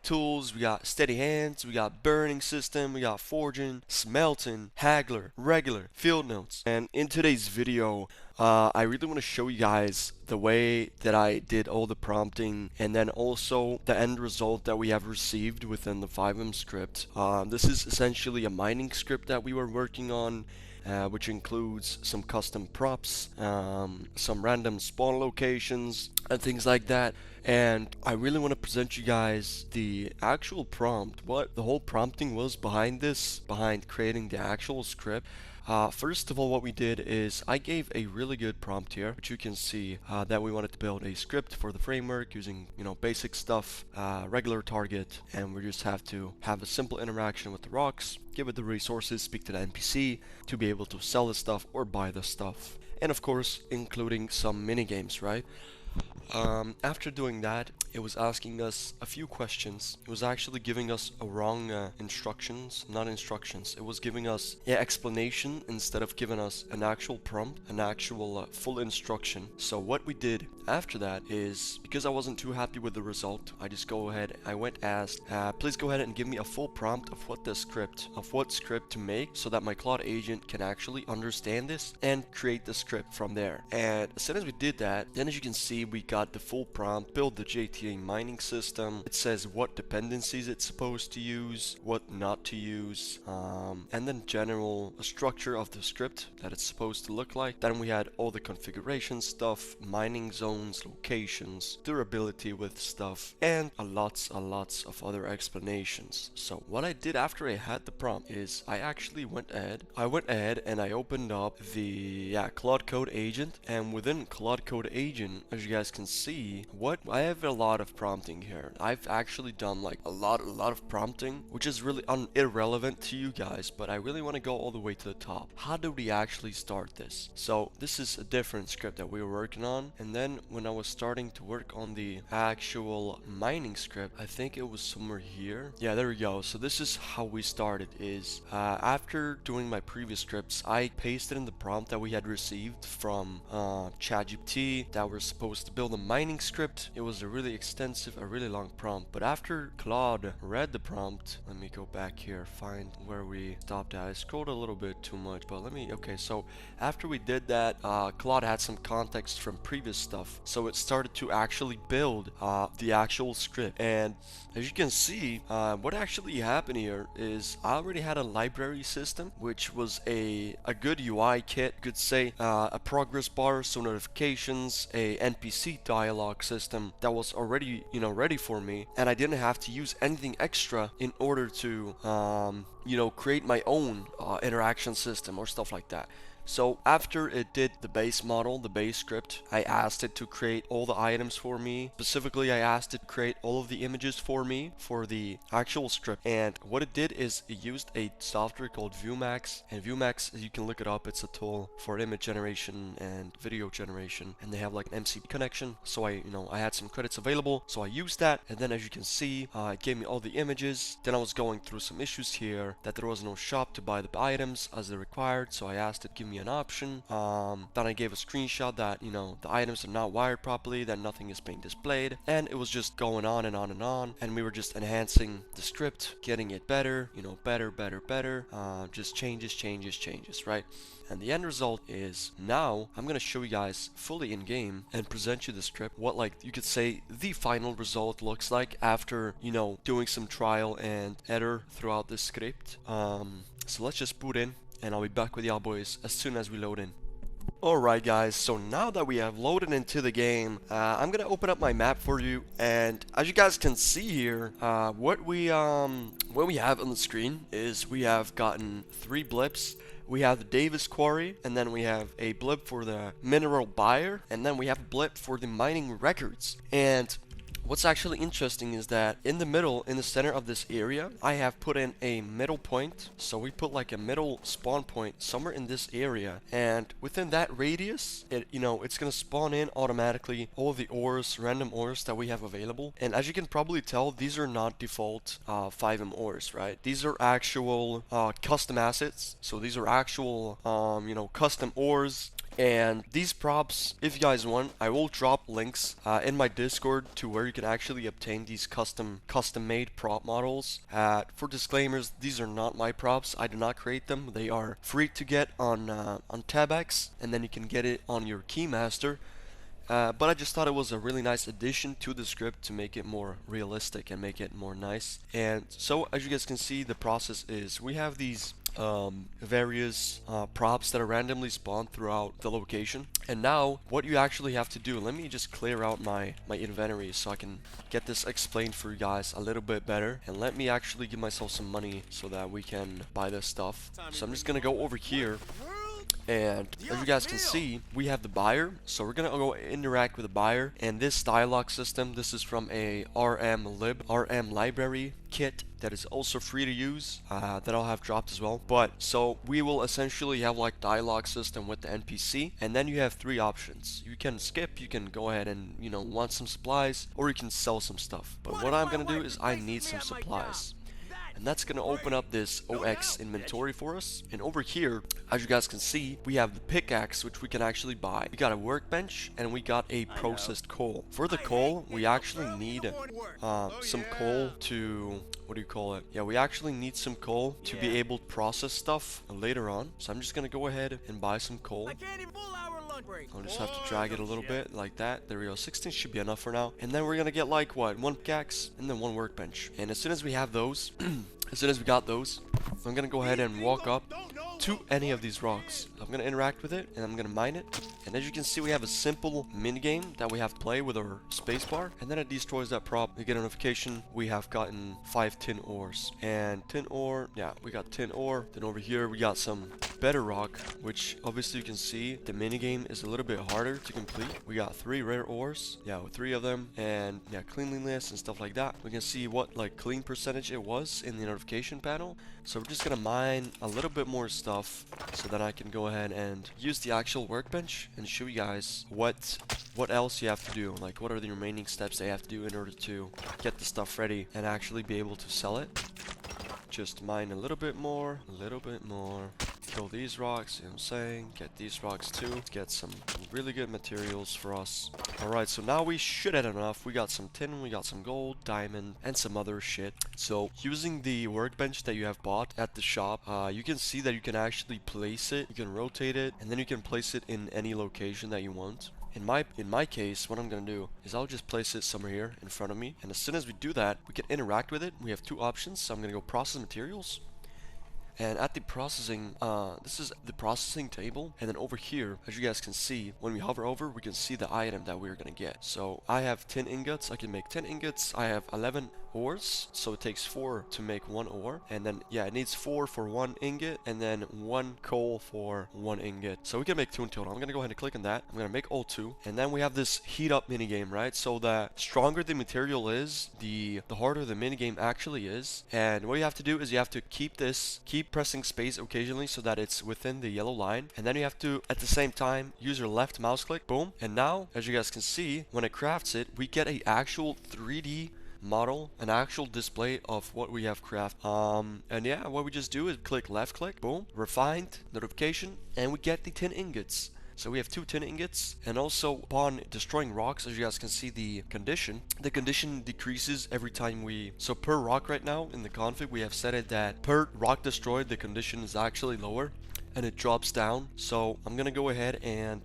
tools, we got steady hands, we got burning system, we got forging, smelting, haggler, regular, field notes. And in today's video, I really want to show you guys the way that I did all the prompting and then also the end result that we have received within the FiveM script. This is essentially a mining script that we were working on, which includes some custom props, some random spawn locations, and things like that. And I really want to present you guys the actual prompt, what the whole prompting was behind this, behind creating the actual script. First of all, what we did is I gave a really good prompt here, which you can see that we wanted to build a script for the framework using, basic stuff, regular target, and we just have to have a simple interaction with the rocks, give it the resources, speak to the NPC to be able to sell the stuff or buy the stuff, and of course, including some mini games, right? After doing that, it was asking us a few questions. It was actually giving us a wrong instructions, not instructions. It was giving us explanation instead of giving us an actual prompt, an actual full instruction. So what we did after that is, because I wasn't too happy with the result, I went asked, please go ahead and give me a full prompt of what script to make so that my Claude agent can actually understand this and create the script from there. And as soon as we did that, then as you can see, we got the full prompt, build the JTA mining system. It says what dependencies it's supposed to use, what not to use, and then general structure of the script that it's supposed to look like. Then we had all the configuration stuff, mining zones, locations, durability with stuff, and a lots of other explanations. So what I did after I had the prompt is I actually went ahead and I opened up the Claude Code agent, and within Claude Code agent, as you guys can see, I have a lot of prompting here. I've actually done like a lot of prompting, which is really irrelevant to you guys, but I really want to go all the way to the top. How do we actually start this? So this is a different script that we were working on, and then when I was starting to work on the actual mining script, I think it was somewhere here. Yeah, there we go. So this is how we started, is after doing my previous scripts, I pasted in the prompt that we had received from ChatGPT that we're supposed to build a mining script. It was a really extensive, a really long prompt, but after Claude read the prompt, let me go back here, find where we stopped at. I scrolled a little bit too much, but okay, so after we did that, Claude had some context from previous stuff, so it started to actually build the actual script. And as you can see, what actually happened here is I already had a library system, which was a good UI kit, you could say, a progress bar, so notifications, a NPC dialogue system that was already, ready for me, and I didn't have to use anything extra in order to, create my own interaction system or stuff like that. So after it did the base model, the base script, I asked it to create all the items for me. Specifically, I asked it to create all of the images for me for the actual script. And what it did is it used a software called 𝐿𝐴𝐷, and 𝐿𝐴𝐷, you can look it up, it's a tool for image generation and video generation, and they have like an MCP connection. So I had some credits available, so I used that, and then as you can see, it gave me all the images. Then I was going through some issues here that there was no shop to buy the items as they required, so I asked it to give me an option. Then I gave a screenshot that the items are not wired properly, that nothing is being displayed, and it was just going on and on and on, and we were just enhancing the script, getting it better, better, just changes, right? And the end result is now I'm gonna show you guys fully in game and present you the script, what, like, you could say the final result looks like after doing some trial and error throughout the script. So let's just boot in, and I'll be back with y'all boys as soon as we load in. Alright guys, so now that we have loaded into the game, I'm gonna open up my map for you, and as you guys can see here, what we have on the screen is we have gotten 3 blips. We have the Davis Quarry, and then we have a blip for the mineral buyer, and then we have a blip for the mining records. And what's actually interesting is that in the middle, in the center of this area, I have put in a middle point. So we put like a middle spawn point somewhere in this area, and within that radius, it's gonna spawn in automatically all the ores, random ores that we have available. And as you can probably tell, these are not default FiveM ores, right? These are actual custom assets. So these are actual custom ores And these props, if you guys want, I will drop links in my Discord to where you can actually obtain these custom made prop models. For disclaimers, these are not my props. I do not create them. They are free to get on TabX, and then you can get it on your Keymaster. But I just thought it was a really nice addition to the script to make it more realistic and make it more nice. And so as you guys can see, the process is we have these various props that are randomly spawned throughout the location. And now what you actually have to do, let me just clear out my inventory so I can get this explained for you guys a little bit better. And let me actually give myself some money so that we can buy this stuff. So I'm just gonna go over here. And as you guys can see, we have the buyer. So we're gonna go interact with the buyer. And this dialogue system, this is from a RM library kit that is also free to use, that I'll have dropped as well. But so we will essentially have like dialogue system with the NPC, and then you have three options. You can skip, you can go ahead and, you know, want some supplies, or you can sell some stuff. But what I'm gonna do is I need some supplies. And that's going to open up this OX inventory for us. And over here, as you guys can see, we have the pickaxe, which we can actually buy. We got a workbench, and we got a processed coal. For the coal, we actually need some coal to... what do you call it? Yeah, we actually need some coal to be able to process stuff later on. So I'm just going to go ahead and buy some coal. I'll just have to drag it a little bit like that. There we go. 16 should be enough for now. And then we're gonna get like what? One pickaxe and then one workbench. And as soon as we have those, as soon as we got those, I'm gonna go ahead and walk up to any of these rocks. I'm gonna interact with it and I'm gonna mine it. And as you can see, we have a simple mini game that we have to play with our spacebar, and then it destroys that prop. We get a notification we have gotten 5 tin ores. And tin ore, yeah, we got tin ore. Then over here we got some better rock, which obviously you can see the mini game is a little bit harder to complete. We got 3 rare ores, yeah, with 3 of them, and yeah, cleanliness and stuff like that. We can see what like clean percentage it was in the notification panel. So we're just gonna mine a little bit more stuff so that I can go ahead and use the actual workbench and show you guys what else you have to do, like what are the remaining steps they have to do in order to get the stuff ready and actually be able to sell it. Just mine a little bit more, kill these rocks, you know what I'm saying, get these rocks too. Let's get some really good materials for us. Alright, so now we should have enough. We got some tin, we got some gold, diamond, and some other shit. So using the workbench that you have bought at the shop, you can see that you can actually place it, you can rotate it, and then you can place it in any location that you want. In my case, what I'm gonna do is I'll just place it somewhere here in front of me, and as soon as we do that, we can interact with it. We have 2 options. So I'm gonna go process materials. And at the processing, this is the processing table. And then over here, as you guys can see, when we hover over, we can see the item that we're gonna get. So I have 10 ingots. I can make 10 ingots. I have 11 ores. So it takes 4 to make 1 ore. And then, yeah, it needs 4 for 1 ingot. And then 1 coal for 1 ingot. So we can make 2 in total. I'm gonna go ahead and click on that. I'm gonna make all 2. And then we have this heat up minigame, right? So the stronger the material is, the harder the minigame actually is. And what you have to do is you have to keep pressing space occasionally so that it's within the yellow line, and then you have to at the same time use your left mouse click. Boom. And now as you guys can see, when it crafts it, we get a actual 3D model, an actual display of what we have crafted. And yeah, what we just do is click left click, boom, refined, notification, and we get the 10 ingots. So we have 2 tin ingots, and also upon destroying rocks, as you guys can see the condition decreases every time we... So per rock right now in the config, we have set it that per rock destroyed, the condition is actually lower, and it drops down. So I'm gonna go ahead and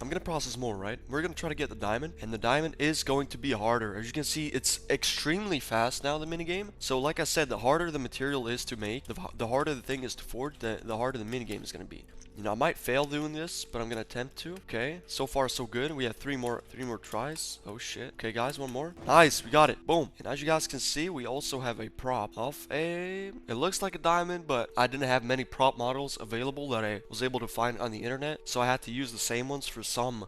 I'm gonna process more, right? We're gonna try to get the diamond, and the diamond is going to be harder. As you can see, it's extremely fast now, the minigame. So like I said, the harder the material is to make, the harder the thing is to forge, the harder the minigame is gonna be. You know, I might fail doing this, but I'm gonna attempt to. Okay, so far so good. We have three more tries. Oh shit. Okay guys, one more. Nice, we got it. Boom. And as you guys can see, we also have a prop of it looks like a diamond, but I didn't have many prop models available that I was able to find on the internet, so I had to use the same ones for some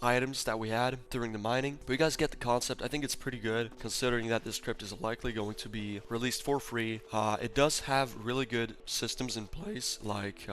items that we had during the mining. But you guys get the concept. I think it's pretty good considering that this script is likely going to be released for free. It does have really good systems in place, like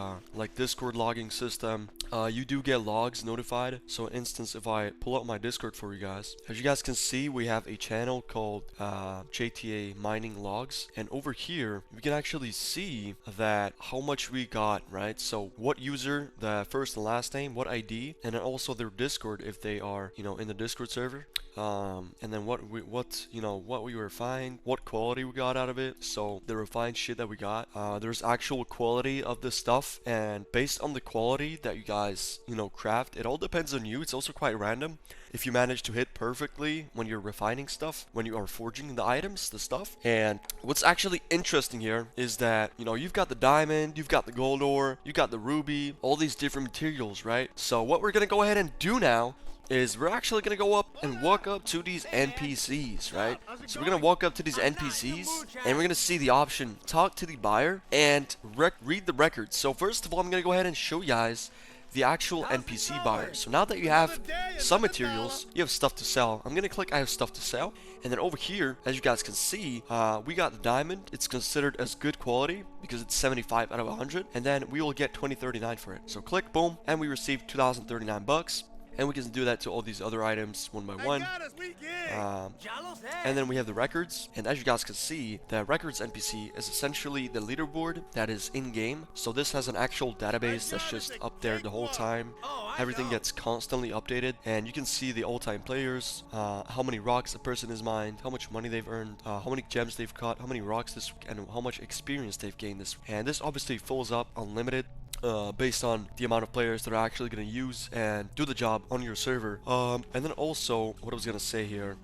Discord logging system. You do get logs notified. So for instance, if I pull up my Discord for you guys, as you guys can see, we have a channel called JTA Mining Logs, and over here we can actually see that how much we got got, right? So what user, the first and last name, what ID, and then also their Discord if they are, in the Discord server. And then what we refined, what quality we got out of it. So the refined shit that we got, there's actual quality of this stuff, and based on the quality that you guys, craft, it all depends on you. It's also quite random if you manage to hit perfectly when you're refining stuff, when you are forging the items, the stuff. And what's actually interesting here is that, you've got the diamond, you've got the gold ore, you got the ruby, all these different materials, right? So what we're gonna go ahead and do now is we're actually going to go up and walk up to these NPCs, right? So we're going to walk up to these NPCs and we're going to see the option talk to the buyer and read the records. So first of all, I'm going to go ahead and show you guys the actual NPC buyer. So now that you have some materials, you have stuff to sell. I'm going to click I have stuff to sell. And then over here, as you guys can see, we got the diamond. It's considered as good quality because it's 75 out of 100. And then we will get 2039 for it. So click, boom, and we receive 2,039 bucks. And we can do that to all these other items one by one. And then we have the records. And as you guys can see, the records NPC is essentially the leaderboard that is in-game. So this has an actual database that's just up there the whole time. Everything gets constantly updated. And you can see the all-time players, how many rocks a person has mined, how much money they've earned, how many gems they've caught, how many rocks this week, and how much experience they've gained this week. And this obviously fills up unlimited. Based on the amount of players that are actually going to use and do the job on your server. And then also, what I was going to say here,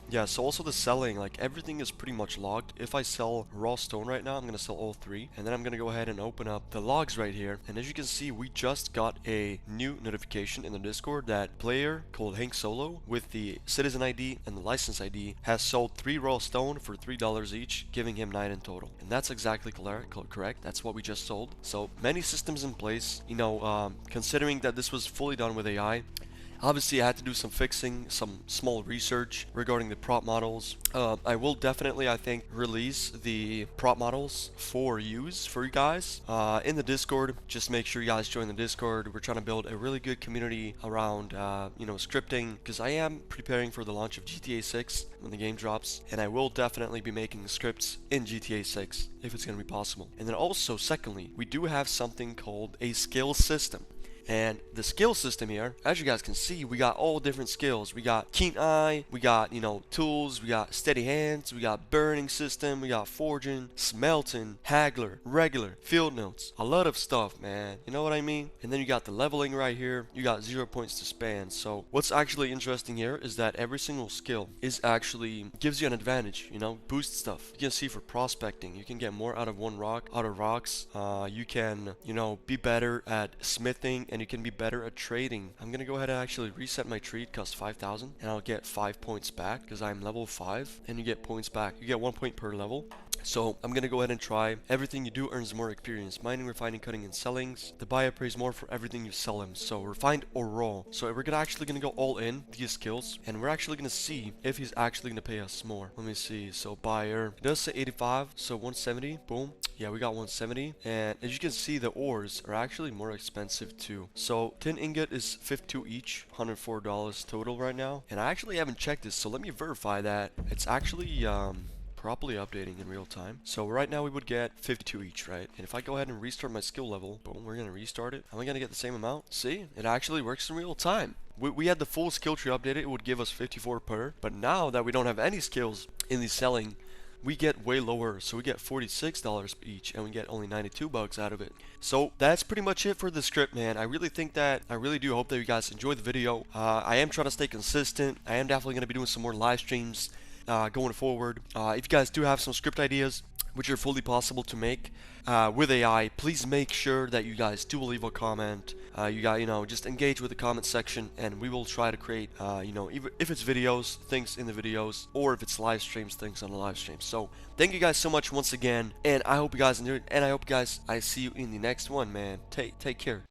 yeah, so also the selling, like everything is pretty much logged. If I sell raw stone right now, I'm going to sell all 3, and then I'm going to go ahead and open up the logs right here. And as you can see, we just got a new notification in the Discord that player called 𝐏𝐚𝐬𝐧 with the citizen ID and the license ID has sold 3 raw stone for $3 each, giving him 9 in total. And that's exactly correct. That's what we just sold. So many systems in place, considering that this was fully done with AI. Obviously, I had to do some fixing, some small research regarding the prop models. I will definitely, I think, release the prop models for use for you guys in the Discord. Just make sure you guys join the Discord. We're trying to build a really good community around, scripting, because I am preparing for the launch of GTA 6 when the game drops, and I will definitely be making scripts in GTA 6 if it's going to be possible. And then also, secondly, we do have something called a skill system. And the skill system here, as you guys can see, we got all different skills. We got keen eye, we got, tools, we got steady hands, we got burning system, we got forging, smelting, haggler, regular, field notes, a lot of stuff, man. You know what I mean? And then you got the leveling right here. You got 0 points to span. So what's actually interesting here is that every single skill is actually gives you an advantage, boost stuff. You can see for prospecting, you can get more out of one rock, out of rocks. You can, be better at smithing, and you can be better at trading. I'm gonna go ahead and actually reset my trade, cost 5,000, and I'll get 5 points back because I'm level 5, and you get points back. You get 1 point per level. So I'm gonna go ahead and try. Everything you do earns more experience. Mining, refining, cutting, and sellings. The buyer pays more for everything you sell him. So refined or raw. So we're actually gonna go all in these skills, and we're actually gonna see if he's actually gonna pay us more. Let me see. So buyer, it does say 85, so 170. Boom. Yeah, we got 170. And as you can see, the ores are actually more expensive too. So tin ingot is 52 each, $104 total right now. And I actually haven't checked this, so let me verify that it's actually properly updating in real time. So right now we would get 52 each, right? And if I go ahead and restart my skill level, boom, we're gonna restart it. Am I gonna get the same amount? See, it actually works in real time. We had the full skill tree updated, it would give us 54 per. But now that we don't have any skills in the selling, we get way lower. So we get $46 each, and we get only 92 bucks out of it. So that's pretty much it for the script, man. I really do hope that you guys enjoyed the video. I am trying to stay consistent. I am definitely gonna be doing some more live streams going forward. If you guys do have some script ideas which are fully possible to make with AI, please make sure that you guys do leave a comment. Just engage with the comment section, and we will try to create, if it's videos, things in the videos, or if it's live streams, things on the live stream. So thank you guys so much once again, and I hope you guys enjoyed, and I hope you guys, I see you in the next one, man. Take care.